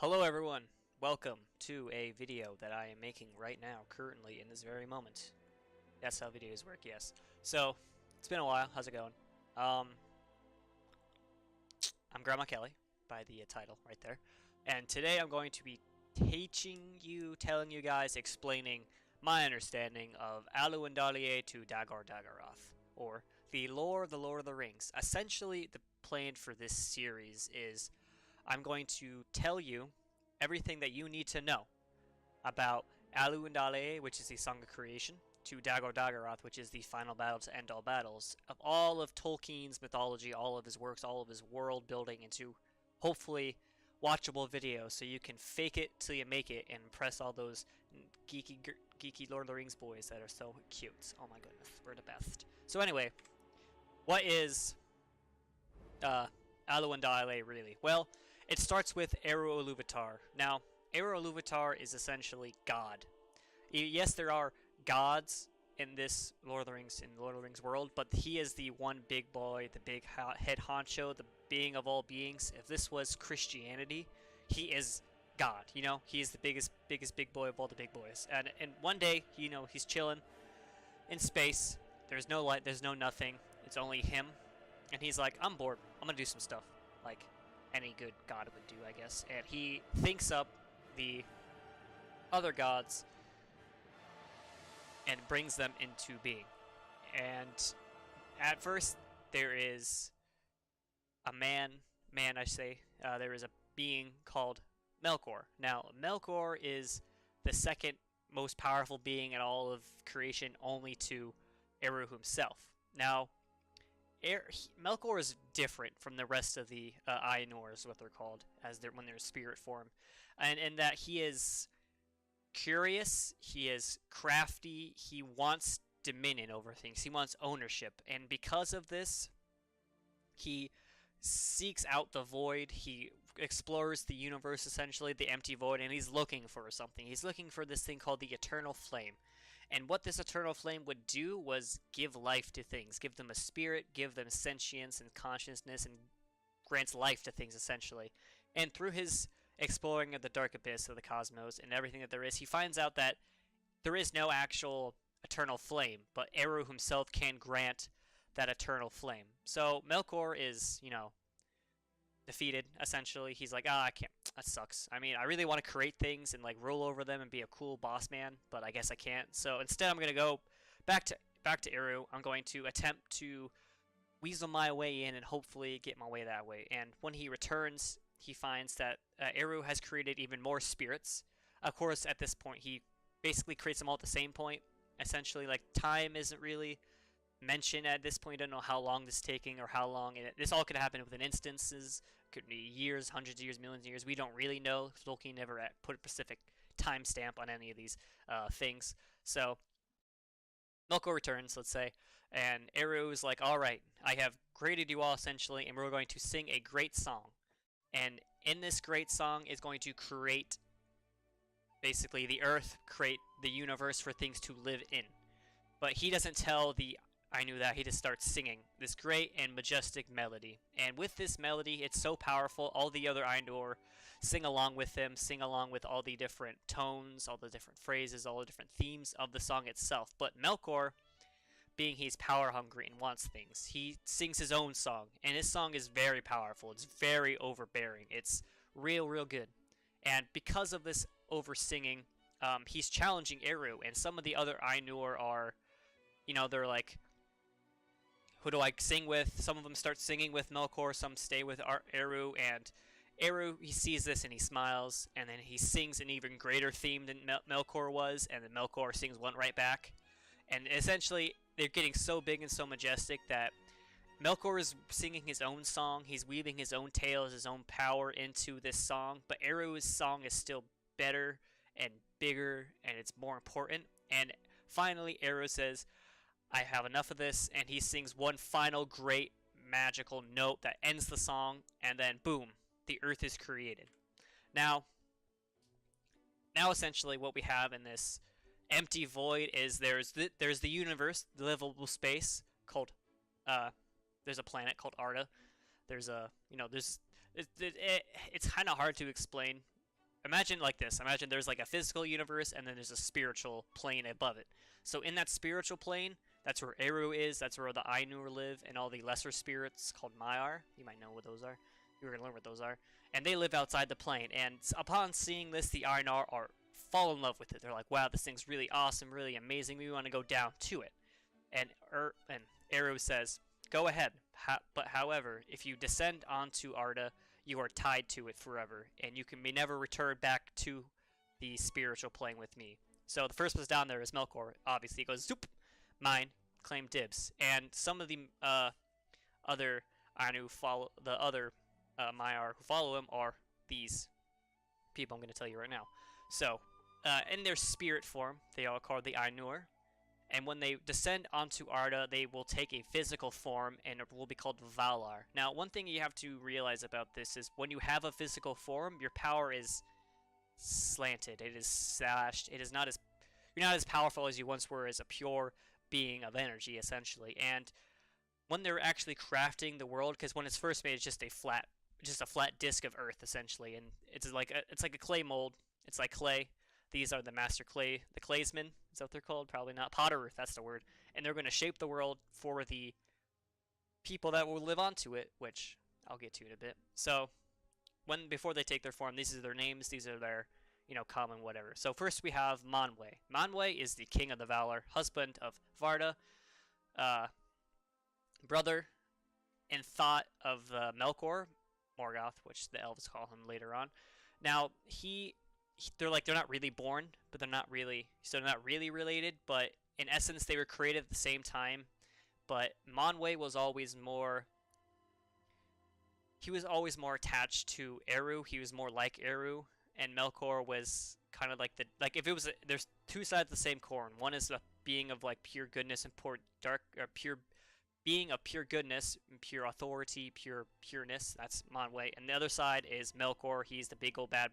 Hello everyone, welcome to a video that I am making right now, currently in this very moment. That's how videos work, yes. So, it's been a while, how's it going? Um, I'm Grandma Kelly, by the title right there. And today I'm going to be telling you guys, explaining my understanding of Aluwandaliye to Dagor Dagorath, or the lore of the Rings. Essentially, the plan for this series is I'm going to tell you everything that you need to know about Aluwandale, which is the Song of Creation, to Dagor Dagorath, which is the final battle to end all battles, of all of Tolkien's mythology, all of his works, all of his world building into hopefully watchable videos so you can fake it till you make it and impress all those geeky Lord of the Rings boys that are so cute. Oh my goodness, we're the best. So anyway, what is Aluwandale really? Well, it starts with Eru Iluvatar. Now, Eru Iluvatar is essentially God. Yes, there are gods in this Lord of the Rings world, but he is the one big boy, the big head honcho, the being of all beings. If this was Christianity, he is God. You know, he is the biggest big boy of all the big boys. And one day, you know, he's chilling in space. There's no light. There's no nothing. It's only him. And he's like, I'm bored. I'm gonna do some stuff. Like any good god would do, I guess. And he thinks up the other gods and brings them into being. And at first, there is a there is a being called Melkor. Now, Melkor is the second most powerful being in all of creation, only to Eru himself. Now, Melkor is different from the rest of the Ainur, is what they're called, when they're spirit form, and in that he is curious, he is crafty, he wants dominion over things, he wants ownership, and because of this, he seeks out the void, he explores the universe, essentially, the empty void, and he's looking for something. He's looking for this thing called the Eternal Flame. And what this eternal flame would do was give life to things, give them a spirit, give them sentience and consciousness, and grants life to things, essentially. And through his exploring of the dark abyss of the cosmos and everything that there is, he finds out that there is no actual eternal flame, but Eru himself can grant that eternal flame. So Melkor is, you know, defeated, essentially. He's like, I can't, that sucks. I mean, I really want to create things and like roll over them and be a cool boss man, but I guess I can't. So instead, I'm gonna go back to Eru. I'm going to attempt to weasel my way in and hopefully get my way that way. And when he returns, he finds that Eru has created even more spirits. Of course, at this point, he basically creates them all at the same point. Essentially, like, time isn't really mentioned at this point. I don't know how long this is taking or how long this all could happen within instances. Could be years, hundreds of years, millions of years. We don't really know. Tolkien never put a specific timestamp on any of these things. So Melkor returns, let's say, and Eru is like, all right, I have created you all, essentially, and we're going to sing a great song. And in this great song is going to create, basically, the earth, create the universe for things to live in. But he doesn't tell the I knew that. He just starts singing this great and majestic melody. And with this melody, it's so powerful, all the other Ainur sing along with him, sing along with all the different tones, all the different phrases, all the different themes of the song itself. But Melkor, being he's power hungry and wants things, he sings his own song. And his song is very powerful. It's very overbearing. It's real good. And because of this over singing, he's challenging Eru. And some of the other Ainur are, you know, they're like, who do I sing with? Some of them start singing with Melkor, some stay with Eru, and Eru, he sees this and he smiles, and then he sings an even greater theme than Melkor was, and then Melkor sings one right back. And essentially, they're getting so big and so majestic that Melkor is singing his own song, he's weaving his own tales, his own power into this song, but Eru's song is still better and bigger, and it's more important. And finally, Eru says, I have enough of this, and he sings one final great magical note that ends the song, and then boom, the earth is created. Now essentially what we have in this empty void is there's the universe, the livable space called there's a planet called Arda. There's a, you know, it's kind of hard to explain imagine like this. Imagine there's like a physical universe and then there's a spiritual plane above it. So in that spiritual plane, that's where Eru is. That's where the Ainur live, and all the lesser spirits called Maiar. You might know what those are. You're gonna learn what those are. And they live outside the plane. And upon seeing this, the Ainur are fall in love with it. They're like, "Wow, this thing's really awesome, really amazing. We want to go down to it." And Eru says, "Go ahead. But however, if you descend onto Arda, you are tied to it forever, and you can may never return back to the spiritual plane with me." So the first was down there is Melkor. Obviously, he goes, "Zoop, mine, claim dibs." And some of the other Ainu follow the other Maiar who follow him are these people I'm going to tell you right now. So, in their spirit form, they are called the Ainur. And when they descend onto Arda, they will take a physical form, and it will be called Valar. Now, one thing you have to realize about this is when you have a physical form, your power is slanted. It is slashed. It is not as you're not as powerful as you once were as a pure being of energy, essentially. And when they're actually crafting the world, because when it's first made, it's just a flat disc of Earth, essentially, and it's like a clay mold. It's like clay. These are the master clay, the claysmen. Is that what they're called? Probably not. Potterers, that's the word. And they're going to shape the world for the people that will live onto it, which I'll get to in a bit. So, before they take their form, these are their names. These are their, common whatever. So first we have Manwe. Manwe is the king of the Valar, husband of Varda, brother and thought of Melkor, Morgoth, which the elves call him later on. Now they're not really born, but they're not really related. But in essence, they were created at the same time. But Manwe was always more. He was always more attached to Eru. He was more like Eru, and Melkor was kind of like if it was there's two sides of the same coin. One is a being of like pure goodness and pure being of pure goodness, pure authority, pure pureness. That's Manwe, and the other side is Melkor. He's the big old bad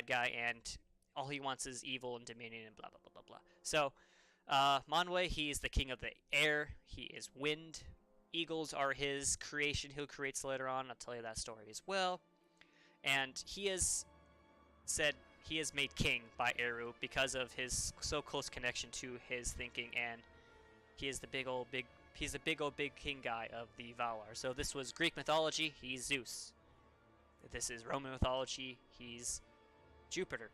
guy, and all he wants is evil and dominion and blah blah blah blah blah. So, Manwe, he's the king of the air. He is wind. Eagles are his creation. He creates later on. I'll tell you that story as well. And he is made king by Eru because of his so close connection to his thinking, and he is the big old king guy of the Valar. So this was Greek mythology. He's Zeus. This is Roman mythology. He's Jupiter.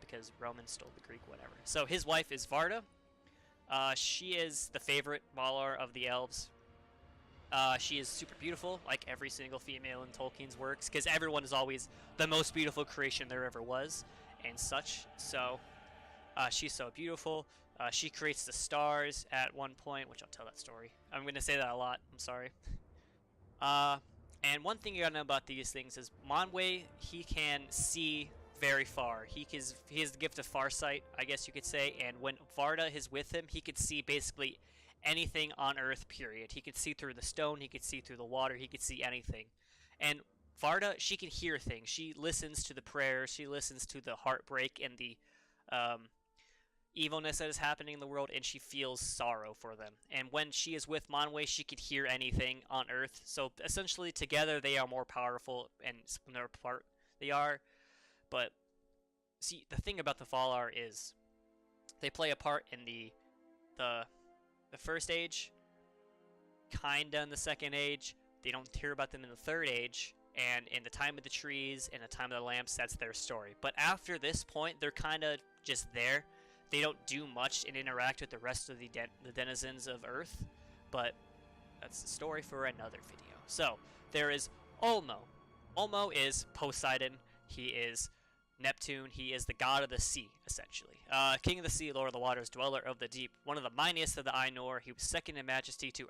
Because Romans stole the Greek, whatever. So his wife is Varda. She is the favorite Valar of the elves. She is super beautiful, like every single female in Tolkien's works, because everyone is always the most beautiful creation there ever was, and such. So, she's so beautiful. She creates the stars at one point, which I'll tell that story. I'm going to say that a lot. I'm sorry. And one thing you gotta know about these things is Manwe, he can see very far. He has the gift of farsight, I guess you could say, and when Varda is with him, he could see basically anything on Earth, period. He could see through the stone, he could see through the water, he could see anything. And Varda, she can hear things. She listens to the prayers, she listens to the heartbreak and the evilness that is happening in the world, and she feels sorrow for them. And when she is with Manwe, she could hear anything on Earth. So essentially, together they are more powerful, and when they're apart, they are. But see, the thing about the Valar is they play a part in the first age, kinda in the second age. They don't hear about them in the third age, and in the time of the trees and the time of the lamps, that's their story. But after this point, they're kind of just there. They don't do much and interact with the rest of the denizens of Earth, but that's the story for another video. So there is Ulmo. Ulmo is Poseidon. He is Neptune. He is the god of the sea, essentially. King of the sea, lord of the waters, dweller of the deep. One of the mightiest of the Ainur. He was second in majesty to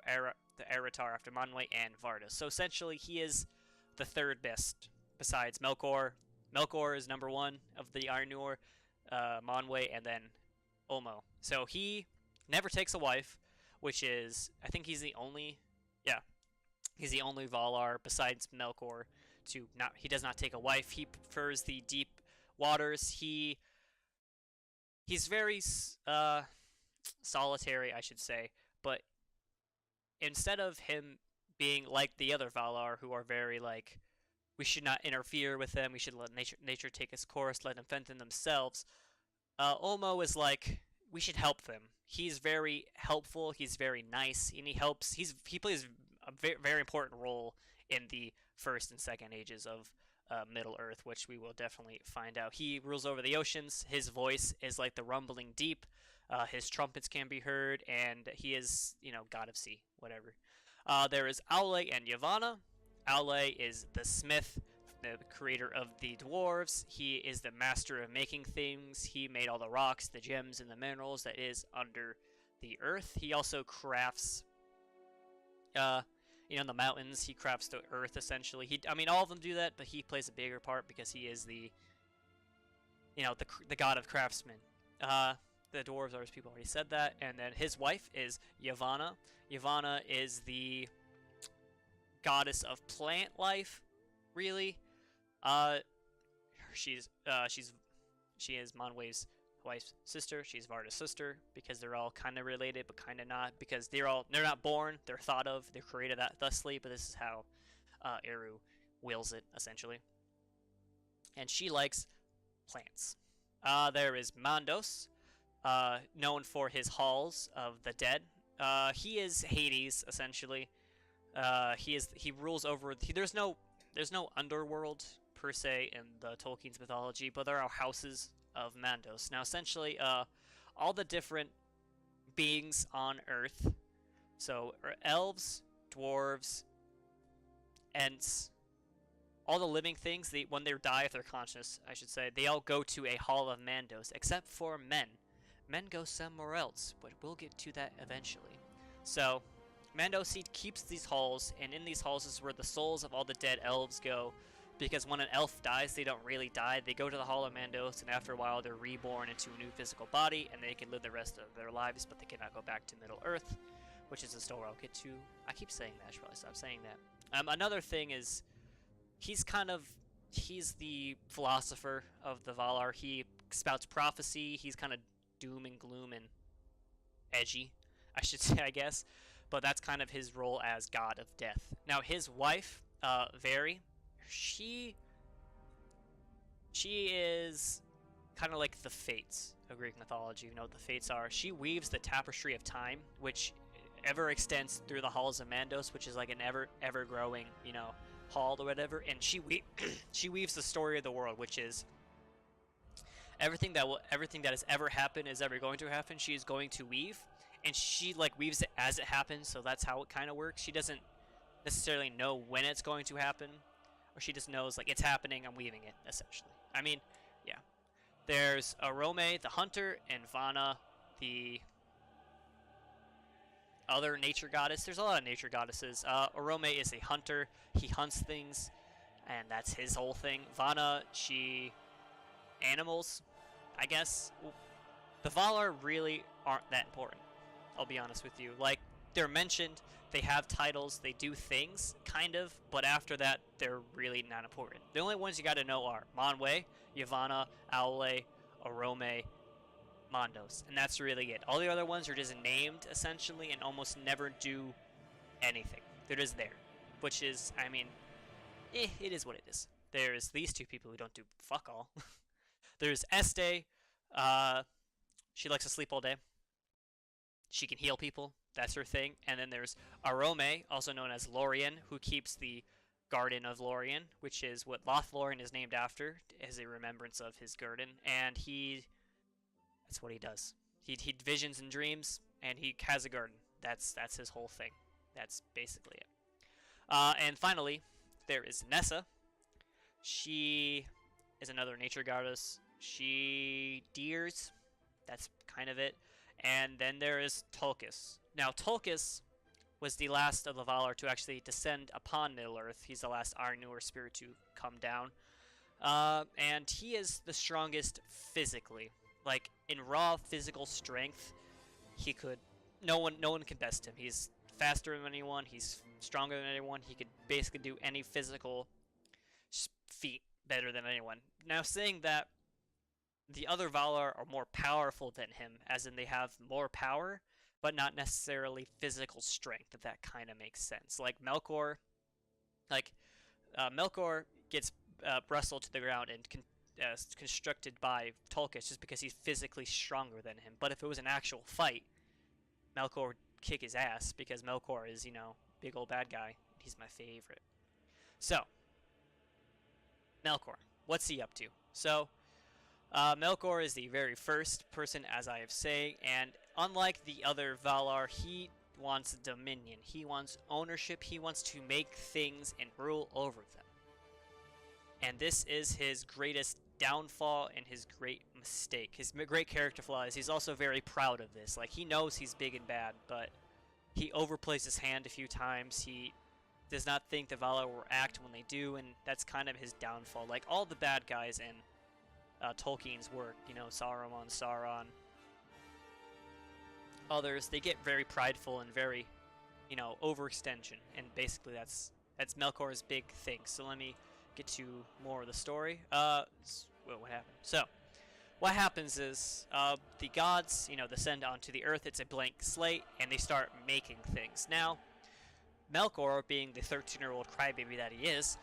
the Eretar after Manwe and Varda. So essentially, he is the third best, besides Melkor. Melkor is number one of the Ainur, Manwe, and then Ulmo. So he never takes a wife, which is, I think he's the only Valar besides Melkor he does not take a wife. He prefers the deep waters. He's very solitary, I should say, but instead of him being like the other Valar, who are very we should not interfere with them. We should let nature take its course, let them fend in themselves. Olmo is like, we should help them. He's very helpful. He's very nice, and he helps. He plays a very important role in the first and second ages of Middle Earth, which we will definitely find out. He rules over the oceans. His voice is like the rumbling deep. His trumpets can be heard, and he is, god of sea, whatever. There is Aule and Yavanna. Aule is the smith, the creator of the dwarves. He is the master of making things. He made all the rocks, the gems, and the minerals that is under the earth. He also crafts, in the mountains. He crafts the earth essentially. All of them do that, but he plays a bigger part because he is the god of craftsmen. The dwarves are, as people already said that, and then his wife is Yavanna. Yavanna is the goddess of plant life, really. She is Manwë's wife's sister. She's Varda's sister because they're all kind of related, but kind of not, because they're not born. They're thought of. They're created thusly, but this is how Eru wills it essentially. And she likes plants. There is Mandos, known for his halls of the dead. He is Hades essentially. He rules over. There's no underworld per se in the Tolkien's mythology, but there are houses of Mandos. Now, essentially, all the different beings on Earth, so elves, dwarves, Ents, all the living things, when they die, if they're conscious, I should say, they all go to a hall of Mandos, except for men. Men go somewhere else, but we'll get to that eventually. So, Mandos keeps these halls, and in these halls is where the souls of all the dead elves go, because when an elf dies, they don't really die. They go to the Hall of Mandos, and after a while, they're reborn into a new physical body, and they can live the rest of their lives, but they cannot go back to Middle Earth, which is a story I'll get to. I keep saying that. I should probably stop saying that. Another thing is, he's the philosopher of the Valar. He spouts prophecy. He's kind of doom and gloom and edgy, I should say, I guess. But that's kind of his role as god of death. Now, his wife, Veri, she is kind of like the Fates of Greek mythology. You know what the Fates are? She weaves the tapestry of time, which ever extends through the halls of Mandos, which is like an ever growing, hall or whatever. And she weaves the story of the world, which is everything that has ever happened is ever going to happen. She is going to weave, and she weaves it as it happens. So that's how it kind of works. She doesn't necessarily know when it's going to happen, or she just knows it's happening. I'm weaving it essentially. Yeah. There's Arome, the hunter, and Vanna, the other nature goddess. There's a lot of nature goddesses. Arome is a hunter. He hunts things, and that's his whole thing. Vanna, animals, I guess. The Valar really aren't that important, I'll be honest with you. They're mentioned, they have titles, they do things, kind of, but after that, they're really not important. The only ones you gotta know are Manwë, Yavanna, Aule, Arome, Mandos, and that's really it. All the other ones are just named, essentially, and almost never do anything. They're just there, which is, it is what it is. There's these two people who don't do fuck all. There's Este, she likes to sleep all day. She can heal people, that's her thing. And then there's Arome, also known as Lorien, who keeps the Garden of Lorien, which is what Lothlorien is named after, as a remembrance of his garden. And that's what he does. He visions and dreams, and he has a garden. That's his whole thing. That's basically it. And finally, there is Nessa. She is another nature goddess. She deers. That's kind of it. And then there is Tulkas. Now, Tulkas was the last of the Valar to actually descend upon Middle-earth. He's the last Ainur spirit to come down. And he is the strongest physically. In raw physical strength, no one can best him. He's faster than anyone. He's stronger than anyone. He could basically do any physical feat better than anyone. Now, saying that, the other Valar are more powerful than him, as in they have more power, but not necessarily physical strength, if that kind of makes sense. Melkor, Melkor, gets wrestled to the ground and constructed by Tulkas just because he's physically stronger than him. But if it was an actual fight, Melkor would kick his ass because Melkor is, big old bad guy. He's my favorite. So, Melkor, what's he up to? So, Melkor is the very first person, as I have said, and unlike the other Valar, he wants dominion. He wants ownership. He wants to make things and rule over them. And this is his greatest downfall and his great mistake. His great character flaw is he's also very proud of this. Like, he knows he's big and bad, but he overplays his hand a few times. He does not think the Valar will act when they do, and that's kind of his downfall. Like, all the bad guys in Tolkien's work, Saruman, Sauron, others, they get very prideful and very, overextension, and basically that's Melkor's big thing. So let me get to more of the story. What happened? So, what happens is the gods, descend onto the earth. It's a blank slate, and they start making things. Now, Melkor, being the 13-year-old crybaby that he is,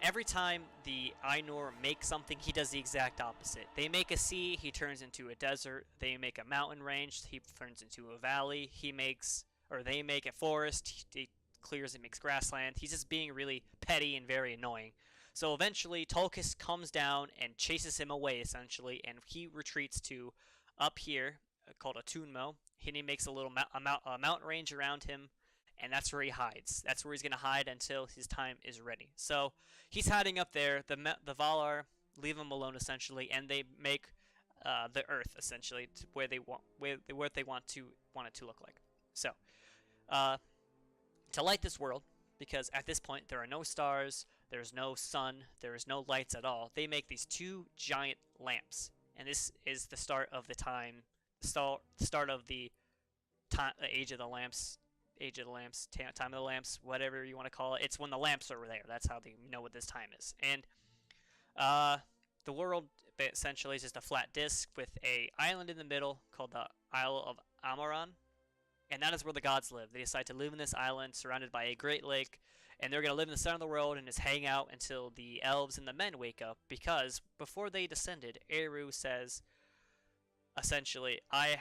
every time the Ainur make something, he does the exact opposite. They make a sea, he turns into a desert. They make a mountain range, he turns into a valley. They make a forest, he clears and makes grassland. He's just being really petty and very annoying. So eventually, Tulkas comes down and chases him away, essentially, and he retreats to up here, called a Tunmo. He makes a little mountain range around him, and that's where he hides. That's where he's going to hide until his time is ready. So he's hiding up there. The Valar leave him alone, essentially, and they make the Earth, essentially, to where they want it to look like. So to light this world, because at this point there are no stars, there's no sun, there is no lights at all, they make these two giant lamps, and this is the start of the time, start of the age of the lamps, time of the lamps, whatever you want to call it. It's when the lamps are there. That's how they know what this time is. And the world essentially is just a flat disc with a island in the middle called the Isle of Amaran. And that is where the gods live. They decide to live in this island surrounded by a great lake, and they're going to live in the center of the world and just hang out until the elves and the men wake up, because before they descended, Eru says, essentially, I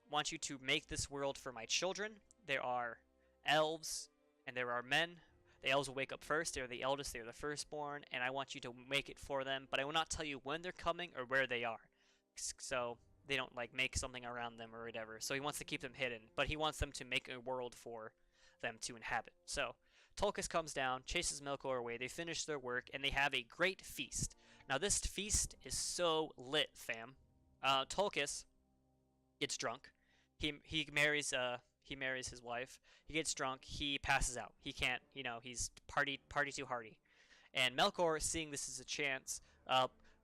want you to make this world for my children. There are elves and there are men. The elves will wake up first. They're the eldest. They're the firstborn, and I want you to make it for them, but I will not tell you when they're coming or where they are, so they don't make something around them or whatever. So he wants to keep them hidden, but he wants them to make a world for them to inhabit. So Tulkas comes down, chases Melkor away. They finish their work, and they have a great feast. Now this feast is so lit, fam. Tulkas gets drunk. He marries his wife. He gets drunk. He passes out. He can't, he's party too hardy. And Melkor, seeing this as a chance,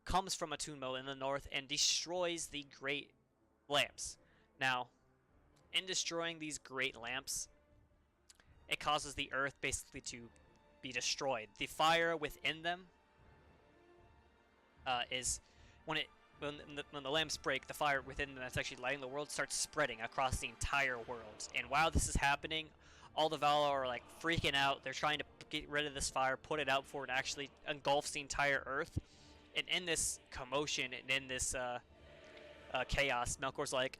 comes from a Tunmo in the north and destroys the great lamps. Now, in destroying these great lamps, it causes the earth basically to be destroyed. The fire within them is when the lamps break, the fire within them that's actually lighting the world starts spreading across the entire world. And while this is happening, all the Valar are freaking out. They're trying to get rid of this fire, put it out before it actually engulfs the entire earth. And in this commotion and in this chaos, Melkor's like,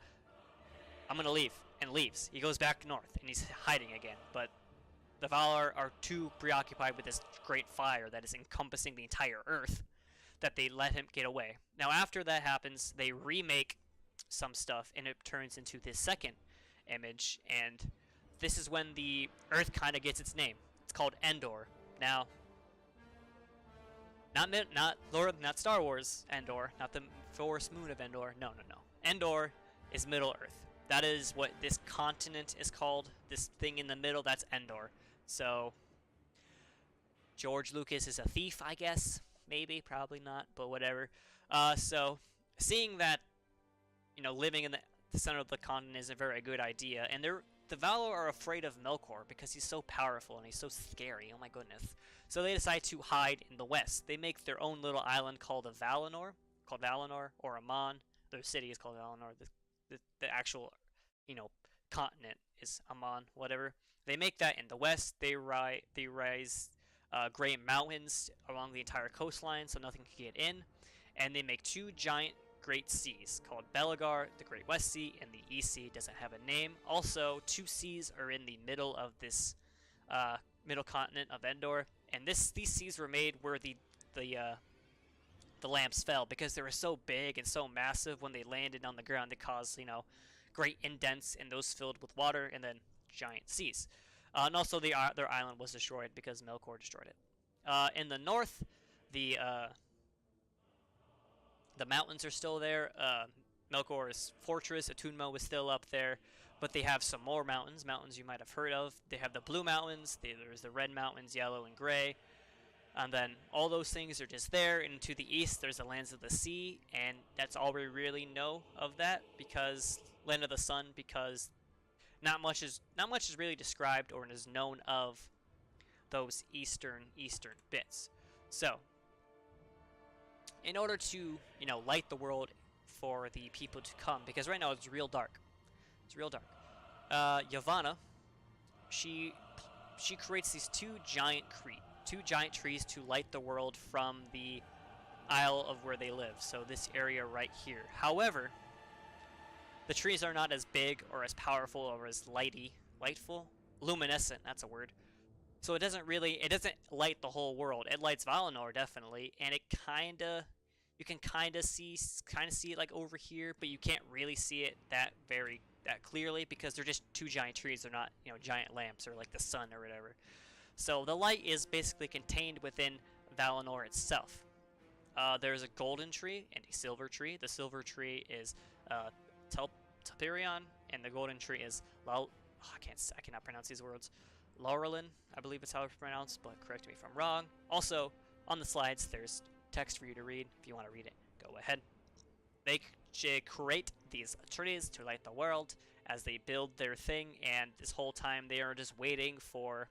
I'm going to leave, and leaves. He goes back north, and he's hiding again. But the Valar are too preoccupied with this great fire that is encompassing the entire earth that they let him get away. Now, after that happens, they remake some stuff, and it turns into this second image, and this is when the earth kind of gets its name. It's called Endor. Now, not Star Wars Endor, not the forest moon of Endor. No. Endor is Middle Earth. That is what this continent is called. This thing in the middle, that's Endor. So, George Lucas is a thief, I guess. Maybe, probably not, but whatever. So, seeing that, living in the center of the continent is a very good idea, and the Valar are afraid of Melkor because he's so powerful and he's so scary. Oh my goodness. So they decide to hide in the west. They make their own little island called Valinor, or Aman. Their city is called Valinor. The actual, continent is Aman, whatever. They make that in the west. They raise great mountains along the entire coastline, so nothing can get in. And they make two giant Great Seas called Belagar, the Great West Sea, and the East Sea doesn't have a name. Also, two seas are in the middle of this middle continent of Endor, and these seas were made where the lamps fell because they were so big and so massive. When they landed on the ground, they caused great indents, and those filled with water, and then giant seas. And also, their island was destroyed because Melkor destroyed it. In the north, the the mountains are still there. Melkor's fortress, Atunmo, was still up there, but they have some more mountains you might have heard of. They have the Blue Mountains, there's the Red Mountains, Yellow and Gray, and then all those things are just there. And to the east, there's the Lands of the Sea, and that's all we really know of that, because Land of the Sun, because not much is really described or is known of those eastern bits. So, in order to light the world for the people to come, because right now it's real dark. It's real dark. Yavanna, she creates these two giant trees to light the world from the Isle of where they live. So this area right here. However, the trees are not as big or as powerful or as lightful, luminescent. That's a word. So it doesn't light the whole world. It lights Valinor definitely, and you can kind of see it like over here, but you can't really see it that clearly because they're just two giant trees. They're not giant lamps or like the sun or whatever. So the light is basically contained within Valinor itself. There's a golden tree and a silver tree. The silver tree is Telperion, and the golden tree is I cannot pronounce these words. Laurelin, I believe it's how it's pronounced, but correct me if I'm wrong. Also, on the slides, there's text for you to read. If you want to read it, go ahead. They create these trees to light the world as they build their thing, and this whole time they are just waiting for...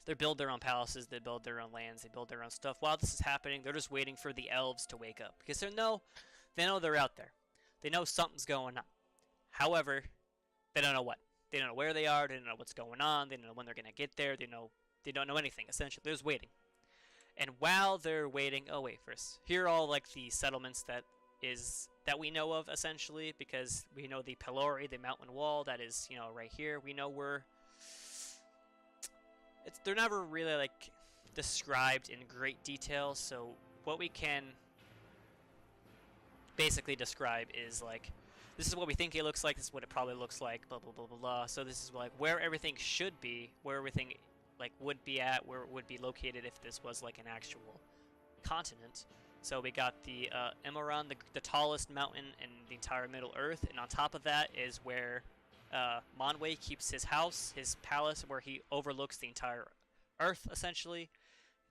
They build their own palaces, they build their own lands, they build their own stuff. While this is happening, they're just waiting for the elves to wake up, because they know they're out there. They know something's going on. However, they don't know what. They don't know where they are, they don't know what's going on, they don't know when they're going to get there, they don't know anything, essentially. They're just waiting. And while they're waiting, first, here are all like the settlements that we know of, essentially, because we know the Pelori, the mountain wall, that is, right here. We know they're never really like described in great detail, so what we can basically describe is like, this is what we think it looks like, this is what it probably looks like, blah blah blah blah blah. So this is like where everything should be, where everything like would be at, where it would be located if this was like an actual continent. So we got the Emerald, the tallest mountain in the entire Middle Earth, and on top of that is where Manwë keeps his house, his palace, where he overlooks the entire Earth, essentially.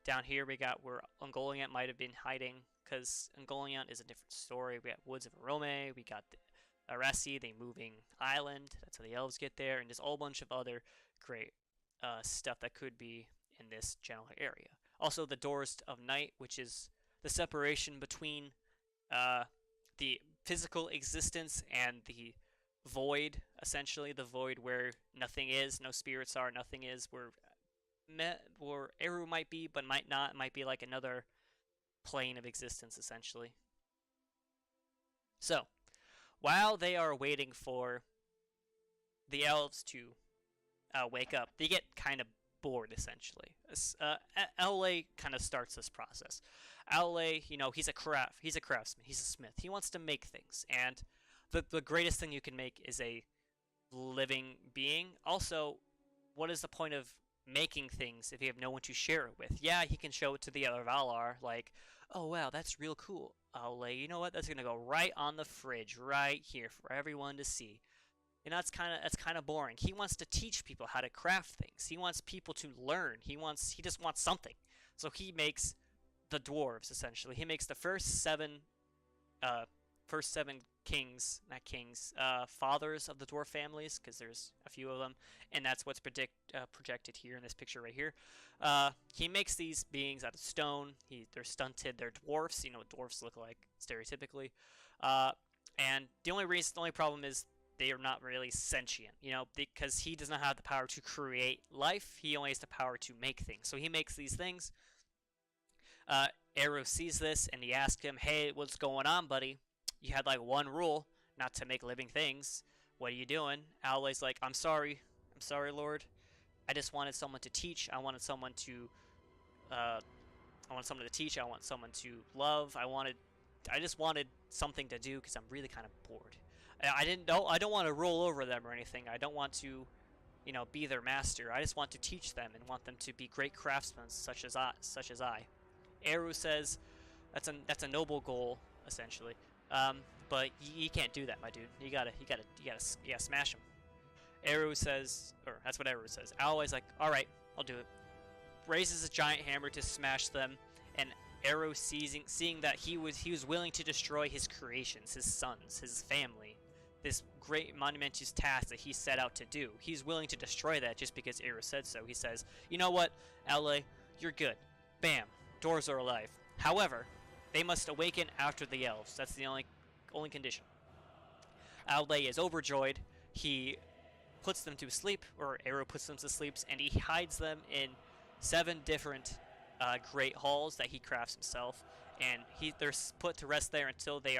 Down here we got where Ungoliant might have been hiding, because Ungoliant is a different story. We got Woods of Arome, we got the Aresi, the moving island, that's how the elves get there, and there's a whole bunch of other great stuff that could be in this general area. Also, the Doors of Night, which is the separation between the physical existence and the void, essentially. The void where nothing is, no spirits are, nothing is, where Eru might be, but might not. It might be like another plane of existence, essentially. So, while they are waiting for the elves to wake up, they get kind of bored, essentially. Aule kind of starts this process. Aule, he's a craftsman, he's a smith. He wants to make things, and the greatest thing you can make is a living being. Also, what is the point of making things if you have no one to share it with? Yeah, he can show it to the other Valar, like, oh wow, that's real cool. Aule, you know what? That's gonna go right on the fridge, right here for everyone to see. That's kind of boring. He wants to teach people how to craft things. He wants people to learn. He just wants something. So he makes the dwarves, essentially. He makes the first seven fathers of the dwarf families, because there's a few of them, and that's what's projected here in this picture right here. He makes these beings out of stone. They're stunted. They're dwarfs. What dwarfs look like stereotypically. And the only problem is they are not really sentient, you know, because he does not have the power to create life. He only has the power to make things. So he makes these things. Uh, Arrow sees this and he asks him, "Hey, what's going on, buddy? You had like one rule, not to make living things. What are you doing?" Owl's like, I'm sorry, Lord. I just wanted someone to teach. I wanted someone to, uh, I want someone to teach. I want someone to love. I just wanted something to do because I'm really kind of bored. I didn't know. I don't want to roll over them or anything. I don't want to, you know, be their master. I just want to teach them and want them to be great craftsmen, such as I. Eru says, that's a noble goal, essentially. But you can't do that, my dude. You gotta smash him. Eru says, or that's what Eru says. Owl's like, all right, I'll do it. Raises a giant hammer to smash them, and Eru seeing that he was willing to destroy his creations, his sons, his family, this great monumentous task that he set out to do. He's willing to destroy that just because Eru said so. He says, you know what, Owl, you're good. Bam, dwarves are alive. However, they must awaken after the elves. That's the only condition. Owl is overjoyed. He puts them to sleep, or Eru puts them to sleep, and he hides them in 7 different great halls that he crafts himself, and they're put to rest there until they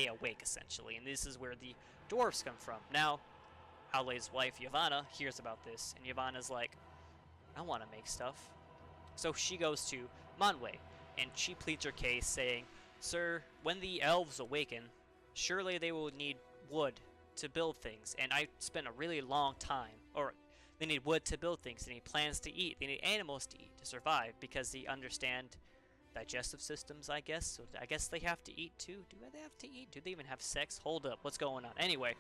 awake, essentially. And this is where the dwarves come from. Now, Owl's wife Yavanna hears about this, and Yavanna's like, I want to make stuff. So she goes to Manwë, and she pleads her case, saying, "Sir, when the elves awaken, surely they will need wood to build things, and I spent a really long time, or they need wood to build things, they need plants to eat, they need animals to eat to survive, because they understand digestive systems, I guess. So I guess they have to eat too. Do they have to eat? Do they even have sex? Hold up, what's going on?" Anyway,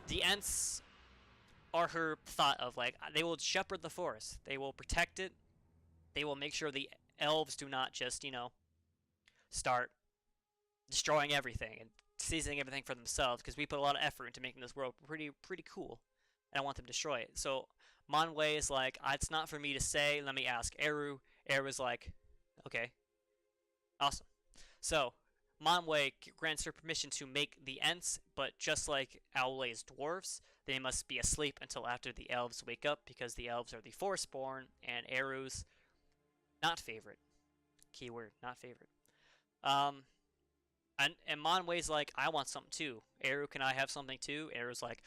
the Ents are her thought of, like, they will shepherd the forest, they will protect it, they will make sure the elves do not just, you know, start destroying everything and seizing everything for themselves, because we put a lot of effort into making this world pretty cool, and I want them to destroy it. So Manwë is like, it's not for me to say, let me ask Eru. Eru's like, okay, awesome. So Manwë grants her permission to make the Ents, but just like Owl's dwarves, they must be asleep until after the elves wake up, because the elves are the Forestborn, and Eru's not favorite. Keyword, not favorite. And Manwë's like, I want something too. Eru, can I have something too? Eru's like,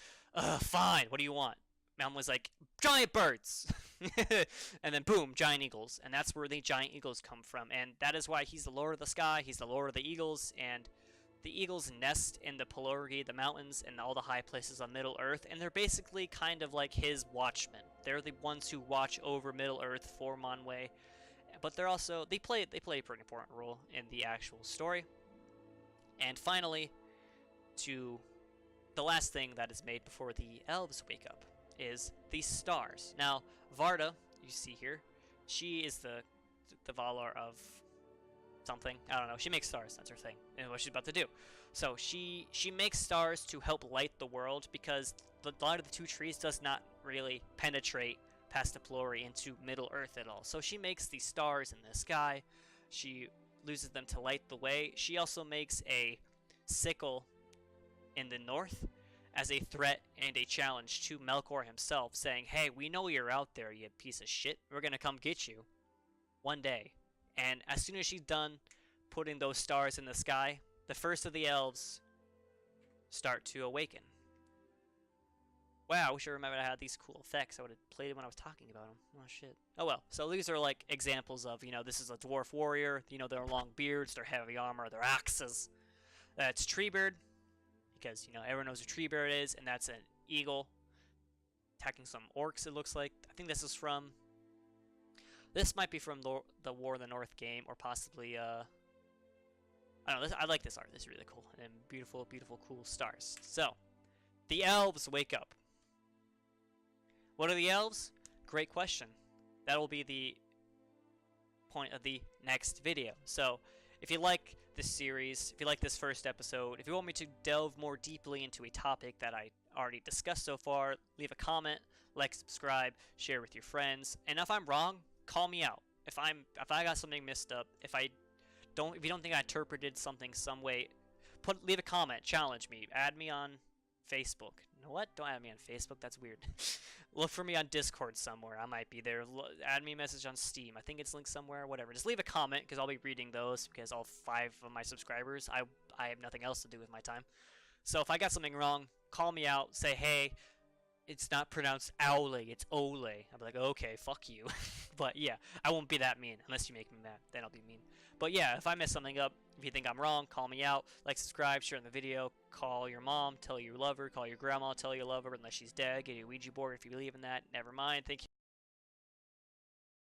fine, what do you want? Manwë's like, giant birds! And then boom, giant eagles. And that's where the giant eagles come from. And that is why he's the Lord of the Sky, he's the Lord of the Eagles, and the eagles nest in the Pelorgi, the mountains, and all the high places on Middle Earth, and they're basically kind of like his watchmen. They're the ones who watch over Middle Earth for Manwë. But they're also, they play a pretty important role in the actual story. And finally, to the last thing that is made before the elves wake up is the stars. Now, Varda, you see here, she is the Valar of something. I don't know. She makes stars. That's her thing. And what she's about to do. So she makes stars to help light the world, because the light of the 2 trees does not really penetrate past the Pelori into Middle Earth at all. So she makes these stars in the sky. She loses them to light the way. She also makes a sickle in the north as a threat and a challenge to Melkor himself, saying, hey, we know you're out there, you piece of shit. We're gonna come get you one day. And as soon as she's done putting those stars in the sky, the first of the elves start to awaken. Wow, I wish I remembered I had these cool effects. I would have played it when I was talking about them. Oh, shit. Oh, well. So these are, like, examples of, you know, this is a dwarf warrior. You know, their long beards, their heavy armor, their axes. It's Treebeard, because, you know, everyone knows who Treebeard is, and that's an eagle attacking some orcs, it looks like. I think this is from... This might be from the War of the North game, or possibly, I don't know. I like this art. This is really cool. And beautiful, beautiful, cool stars. So, the elves wake up. What are the elves? Great question. That will be the point of the next video. So, if you like this series, if you like this first episode, if you want me to delve more deeply into a topic that I already discussed so far, leave a comment, like, subscribe, share with your friends. And if I'm wrong, call me out. If I got something messed up, if you don't think I interpreted something some way, leave a comment, challenge me, add me on Facebook. You know what? Don't add me on Facebook. That's weird. Look for me on Discord somewhere. I might be there. Add me a message on Steam. I think it's linked somewhere. Whatever. Just leave a comment because I'll be reading those because all 5 of my subscribers. I have nothing else to do with my time. So if I got something wrong, call me out. Say, hey, it's not pronounced Owle, it's Ole. I'll be like, okay, fuck you. But yeah, I won't be that mean unless you make me mad. Then I'll be mean. But yeah, if I mess something up, if you think I'm wrong, call me out. Like, subscribe, share in the video, call your mom, tell her you love her, call your grandma, tell her you love her unless she's dead, get a Ouija board if you believe in that. Never mind. Thank you.